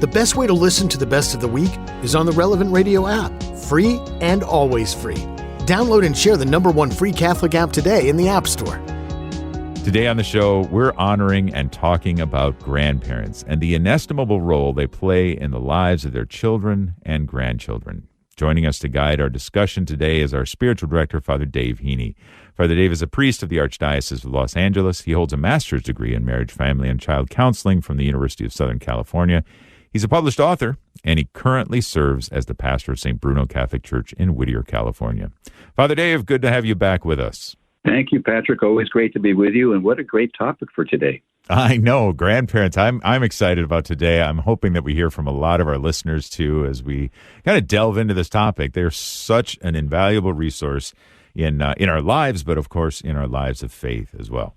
The best way to listen to the best of the week is on the Relevant Radio app. Free and always free. Download and share the #1 free Catholic app today in the App Store. Today on the show, we're honoring and talking about grandparents and the inestimable role they play in the lives of their children and grandchildren. Joining us to guide our discussion today is our spiritual director, Father Dave Heney. Father Dave is a priest of the Archdiocese of Los Angeles. He holds a master's degree in marriage, family, and child counseling from the University of Southern California. He's a published author, and he currently serves as the pastor of St. Bruno Catholic Church in Whittier, California. Father Dave, good to have you back with us. Thank you, Patrick. Always great to be with you, and what a great topic for today. I know, grandparents. I'm excited about today. I'm hoping that we hear from a lot of our listeners, too, as we kind of delve into this topic. They're such an invaluable resource in our lives, but, of course, in our lives of faith as well.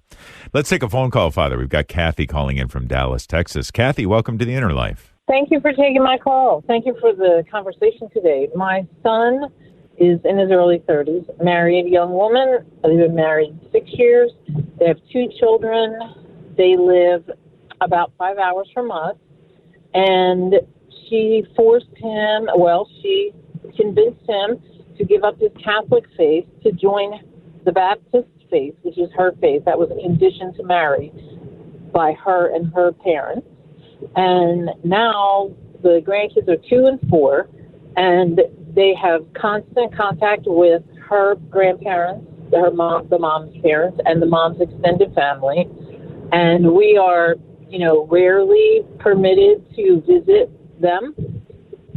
Let's take a phone call, Father. We've got Kathy calling in from Dallas, Texas. Kathy, welcome to The Inner Life. Thank you for taking my call. Thank you for the conversation today. My son is in his early 30s, married young woman. They've been married 6 years. They have 2 children. They live about 5 hours from us. And she convinced him to give up his Catholic faith to join the Baptist faith, which is her faith. That was a condition to marry by her and her parents. And now the grandkids are 2 and 4, and they have constant contact with her grandparents, the mom's parents, and the mom's extended family. And we are, rarely permitted to visit them.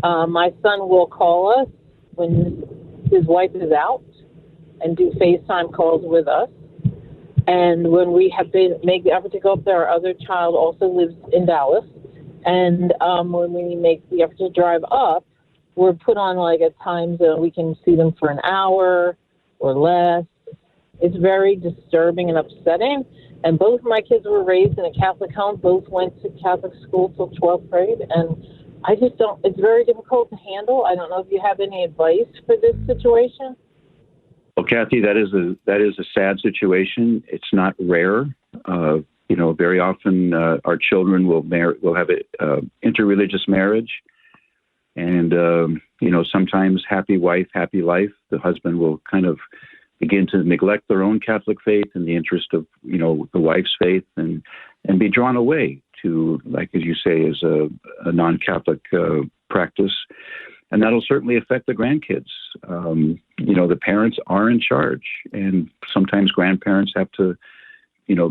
My son will call us when his wife is out and do FaceTime calls with us. And when we have make the effort to go up there, our other child also lives in Dallas. And when we make the effort to drive up, we're put on like a time zone. We can see them for an hour or less. It's very disturbing and upsetting. And both my kids were raised in a Catholic home. Both went to Catholic school till 12th grade. And I just don't, it's very difficult to handle. I don't know if you have any advice for this situation. Well, Kathy, that is a sad situation. It's not rare. Very often our children will have an interreligious marriage. And, sometimes happy wife, happy life. The husband will kind of begin to neglect their own Catholic faith in the interest of, the wife's faith and be drawn away to, like, as you say, is a non-Catholic practice. And that'll certainly affect the grandkids. The parents are in charge, and sometimes grandparents have to,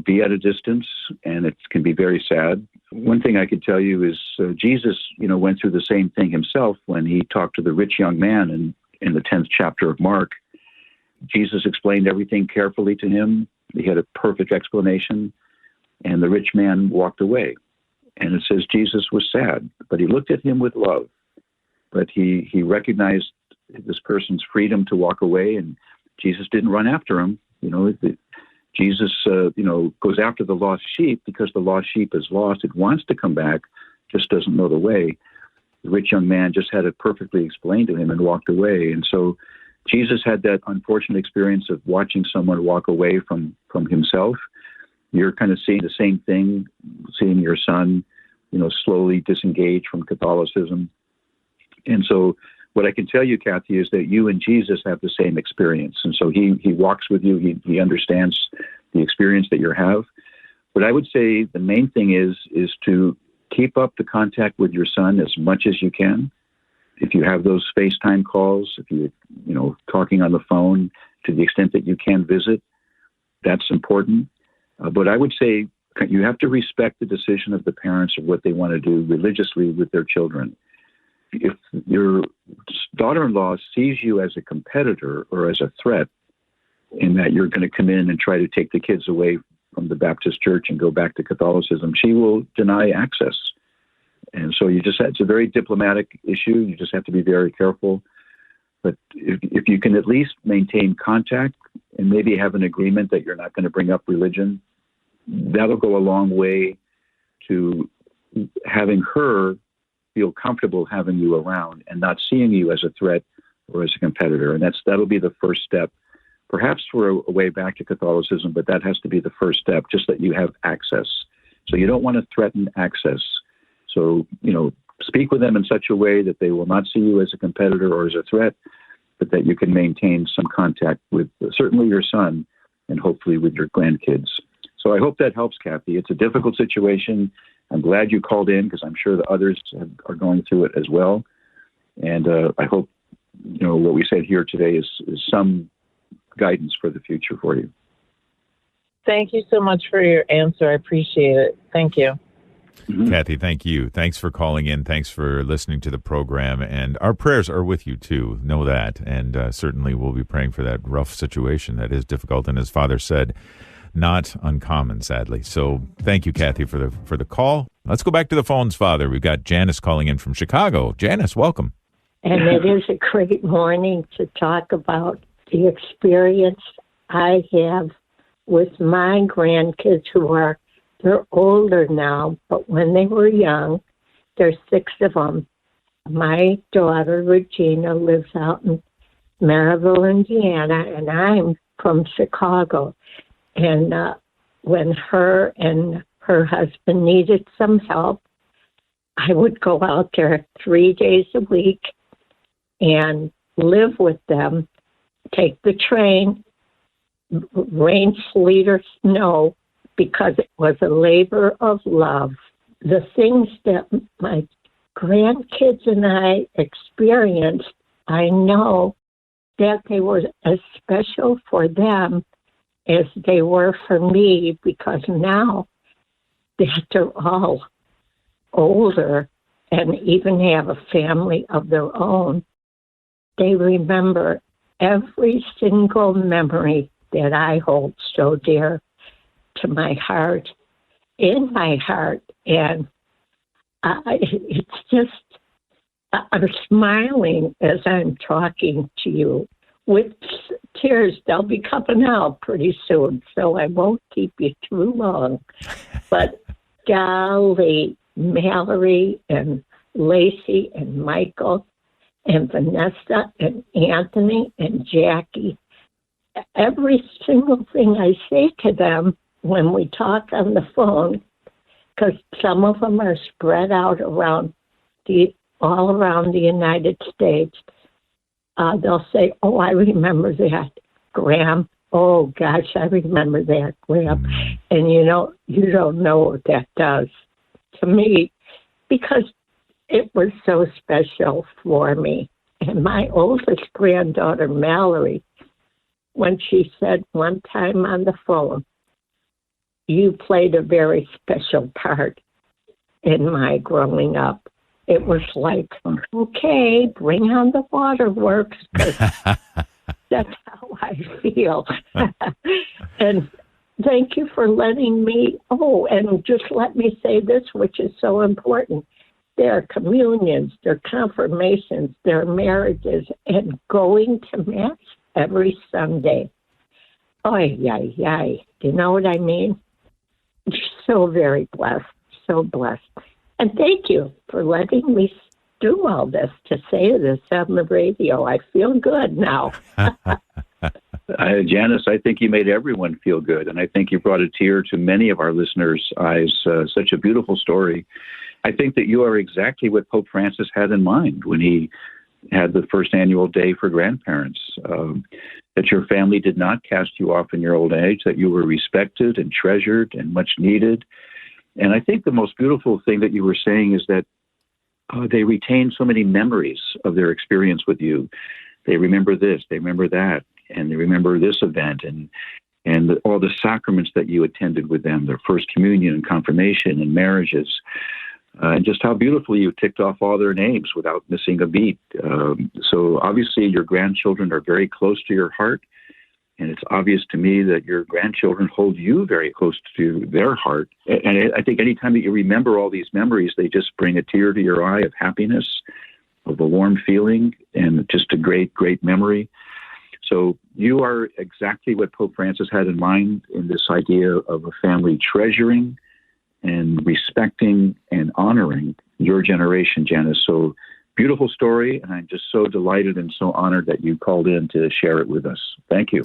be at a distance, and it can be very sad. One thing I could tell you is Jesus, went through the same thing himself when he talked to the rich young man in the 10th chapter of Mark. Jesus explained everything carefully to him. He had a perfect explanation, and the rich man walked away. And it says Jesus was sad, but he looked at him with love. But he recognized this person's freedom to walk away, and Jesus didn't run after him. Jesus, goes after the lost sheep because the lost sheep is lost. It wants to come back, just doesn't know the way. The rich young man just had it perfectly explained to him and walked away. And so Jesus had that unfortunate experience of watching someone walk away from himself. You're kind of seeing the same thing, seeing your son, slowly disengage from Catholicism. And so what I can tell you, Kathy, is that you and Jesus have the same experience. And so he walks with you. He understands the experience that you have. But I would say the main thing is to keep up the contact with your son as much as you can. If you have those FaceTime calls, if you're, talking on the phone to the extent that you can visit, that's important. But I would say you have to respect the decision of the parents of what they want to do religiously with their children. If your daughter-in-law sees you as a competitor or as a threat in that you're going to come in and try to take the kids away from the Baptist church and go back to Catholicism, she will deny access. And so it's a very diplomatic issue. You just have to be very careful. But if you can at least maintain contact and maybe have an agreement that you're not going to bring up religion, that'll go a long way to having her feel comfortable having you around and not seeing you as a threat or as a competitor. And that'll be the first step, perhaps for a way back to Catholicism, but that has to be the first step, just that you have access. So you don't want to threaten access. So, speak with them in such a way that they will not see you as a competitor or as a threat, but that you can maintain some contact with certainly your son and hopefully with your grandkids. So I hope that helps, Kathy. It's a difficult situation. I'm glad you called in because I'm sure the others are going through it as well. And I hope, what we said here today is some guidance for the future for you. Thank you so much for your answer. I appreciate it. Thank you. Mm-hmm. Kathy, thank you. Thanks for calling in. Thanks for listening to the program. And our prayers are with you, too. Know that. And certainly we'll be praying for that rough situation that is difficult. And as Father said, not uncommon, sadly. So thank you, Kathy, for the call. Let's go back to the phones, Father. We've got Janice calling in from Chicago. Janice, welcome. And it is a great morning to talk about the experience I have with my grandkids they're older now, but when they were young, there's 6 of them. My daughter, Regina, lives out in Maryville, Indiana, and I'm from Chicago. And when her and her husband needed some help, I would go out there 3 days a week and live with them, take the train, rain, sleet, or snow, because it was a labor of love. The things that my grandkids and I experienced, I know that they were as special for them as they were for me, because now that they're all older and even have a family of their own, they remember every single memory that I hold so dear to my heart, in my heart. And it's just, I'm smiling as I'm talking to you with tears. They'll be coming out pretty soon, so I won't keep you too long. But golly, Mallory and Lacey and Michael and Vanessa and Anthony and Jackie, every single thing I say to them when we talk on the phone, because some of them are spread out all around the United States, they'll say, "Oh, I remember that, Graham. Oh, gosh, I remember that, Graham." And you don't know what that does to me, because it was so special for me. And my oldest granddaughter, Mallory, when she said one time on the phone, "You played a very special part in my growing up," it was like, okay, bring on the waterworks, 'cause that's how I feel. And thank you for letting me, and just let me say this, which is so important. Their communions, their confirmations, their marriages, and going to Mass every Sunday. Oy, yi, yi. Do you know what I mean? So very blessed, so blessed. And thank you for letting me do all this, to say this on the radio. I feel good now. Janice, I think you made everyone feel good, and I think you brought a tear to many of our listeners' eyes. Such a beautiful story. I think that you are exactly what Pope Francis had in mind when he had the first annual day for grandparents, that your family did not cast you off in your old age, that you were respected and treasured and much needed. And I think the most beautiful thing that you were saying is that they retain so many memories of their experience with you. They remember this, they remember that, and they remember this event, and all the sacraments that you attended with them, their first communion and confirmation and marriages. And just how beautifully you ticked off all their names without missing a beat. So obviously your grandchildren are very close to your heart, and it's obvious to me that your grandchildren hold you very close to their heart. And I think anytime that you remember all these memories, they just bring a tear to your eye of happiness, of a warm feeling, and just a great, great memory. So you are exactly what Pope Francis had in mind in this idea of a family treasuring and respecting and honoring your generation, Janice. So beautiful story, and I'm just so delighted and so honored that you called in to share it with us. Thank you.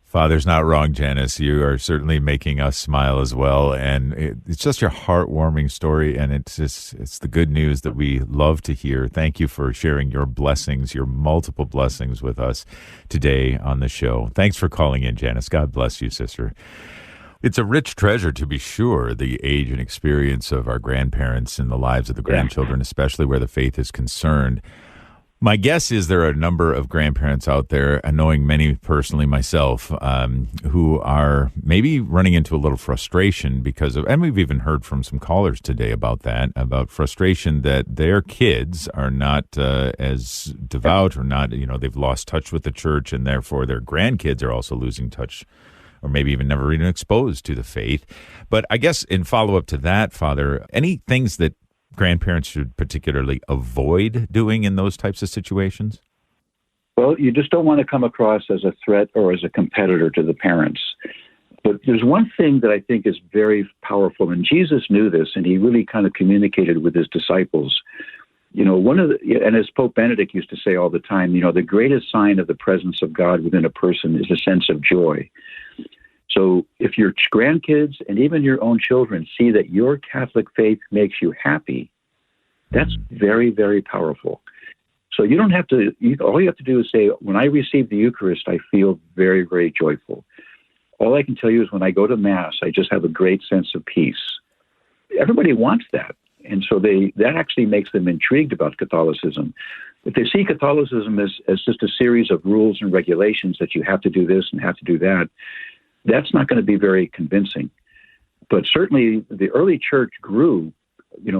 Father's not wrong, Janice. You are certainly making us smile as well. And it's just your heartwarming story. And it's the good news that we love to hear. Thank you for sharing your blessings, your multiple blessings with us today on the show. Thanks for calling in, Janice. God bless you, sister. It's a rich treasure, to be sure, the age and experience of our grandparents in the lives of the grandchildren, especially where the faith is concerned. My guess is there are a number of grandparents out there, and knowing many personally myself, who are maybe running into a little frustration because of, and we've even heard from some callers today about that, about frustration that their kids are not as devout or not, they've lost touch with the church, and therefore their grandkids are also losing touch or maybe even never even exposed to the faith. But I guess in follow-up to that, Father, any things that grandparents should particularly avoid doing in those types of situations? Well, you just don't want to come across as a threat or as a competitor to the parents. But there's one thing that I think is very powerful, and Jesus knew this, and he really kind of communicated with his disciples. And as Pope Benedict used to say all the time, the greatest sign of the presence of God within a person is a sense of joy. So if your grandkids and even your own children see that your Catholic faith makes you happy, that's very, very powerful. So you don't have to, all you have to do is say, when I receive the Eucharist, I feel very, very joyful. All I can tell you is when I go to Mass, I just have a great sense of peace. Everybody wants that. And so that actually makes them intrigued about Catholicism. If they see Catholicism as just a series of rules and regulations that you have to do this and have to do that, that's not going to be very convincing. But certainly the early church grew,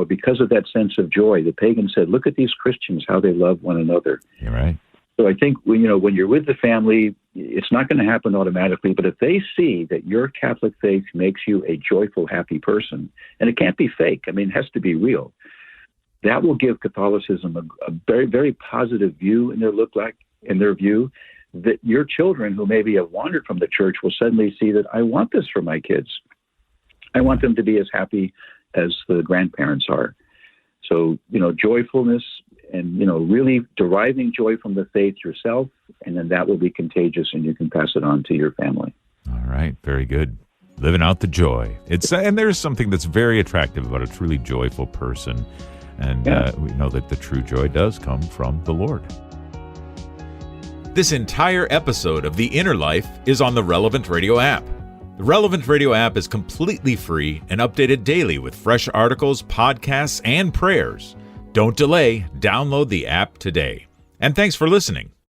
because of that sense of joy. The pagans said, look at these Christians, how they love one another. You're right. So I think, when you're with the family, it's not going to happen automatically. But if they see that your Catholic faith makes you a joyful, happy person, and it can't be fake, it has to be real, that will give Catholicism a very, very positive view in their view, that your children who maybe have wandered from the church will suddenly see that I want this for my kids. I want them to be as happy as the grandparents are. So, joyfulness and, really deriving joy from the faith yourself, and then that will be contagious and you can pass it on to your family. All right. Very good. Living out the joy. And there's something that's very attractive about a truly joyful person. And we know that the true joy does come from the Lord. This entire episode of The Inner Life is on the Relevant Radio app. The Relevant Radio app is completely free and updated daily with fresh articles, podcasts, and prayers. Don't delay. Download the app today. And thanks for listening.